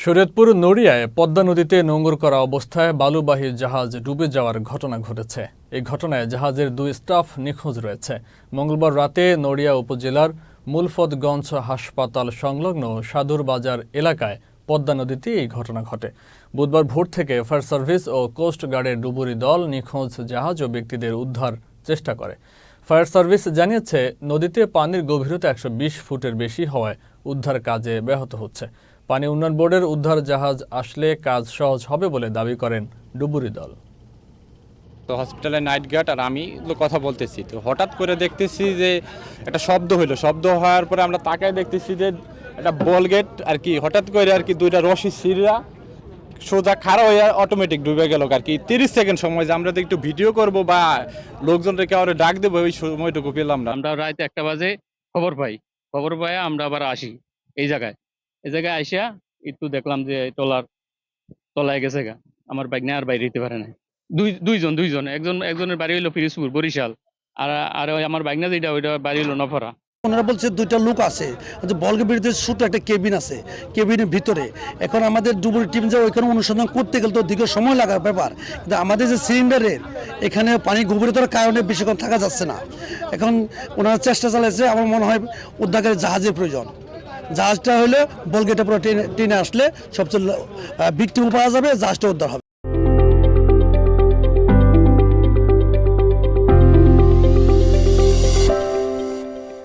শরীয়তপুর নড়িয়ায় পদ্মা নদীতে নোঙর করা অবস্থায় বালুবাহী জাহাজ ডুবে যাওয়ার ঘটনা ঘটেছে। এই ঘটনায় জাহাজের 2 স্টাফ নিখোঁজ রয়েছে। মঙ্গলবার রাতে নড়িয়া উপজেলার মুলফতগঞ্জ হাসপাতাল সংলগ্ন সাধুর বাজার এলাকায় পদ্মা নদীতে এই ঘটনা ঘটে। বুধবার ভোর থেকে ফায়ার সার্ভিস ও কোস্ট গার্ডের ডুবুরি দল নিখোঁজ জাহাজ ও ব্যক্তিদের উদ্ধার চেষ্টা করে। ফায়ার সার্ভিস জানিয়েছে, নদীতে পানির গভীরতা 120 ফুটের বেশি হওয়ায় উদ্ধার কাজে ব্যাহত হচ্ছে। পানি উন্নয়ন বোর্ডের উদ্ধার জাহাজ আসলে কাজ সহজ হবে বলে দাবি করেন ডুবুরি দল। তো হসপিটালে নাইট গার্ড আর আমি কথা বলতেছি, তো হঠাৎ করে দেখতেছি যে একটা শব্দ হইলো। শব্দ হওয়ার পরে আমরা তাকায় দেখতেছি যে একটা বল গেট আর কি হঠাৎ করে আর কি দুইটা রশি সিরা সোজা খাড়া হয়ে অটোমেটিক ডুবে গেল আর কি 30 সেকেন্ড সময় যে আমরা তো একটু ভিডিও করব বা লোকজনকে আরো ডাক দেবো, ওই সময়টুকু পেলাম না। আমরা রাত 1টা বাজে খবর পাই আমরা আবার আসি এই জায়গায় আইসা একটু দেখলাম যে তলায় গেছে গা। আমার বাইক নিয়ে আর বাইরে যেতে পারে না। দুইজন একজনের বাড়ি হইলো পিরিজপুর বরিশাল, আর ওই আমার বাইক না যেটা ওইটা বাড়ি হইলো নফরা। ওনারা বলছে 2টা লোক আছে, বলগের বিরুদ্ধে ছোট একটা কেবিন আছে, কেবিনের ভিতরে। এখন আমাদের ডুবুরি টিম যে ওইখানে অনুসন্ধান করতে গেলে তো দীর্ঘ সময় লাগার ব্যাপার। কিন্তু আমাদের যে সিলিন্ডারের এখানে পানি গভীরতার কারণে বেশিক্ষণ থাকা যাচ্ছে না। এখন ওনারা চেষ্টা চালাইছে, আমার মনে হয় উদ্ধারকারী জাহাজের প্রয়োজন। জাহাজটা হলে বলগেটে পুরো টেনে আসলে সবচেয়ে ভিক্টিমও পাওয়া যাবে, জাহাজটা উদ্ধার হবে।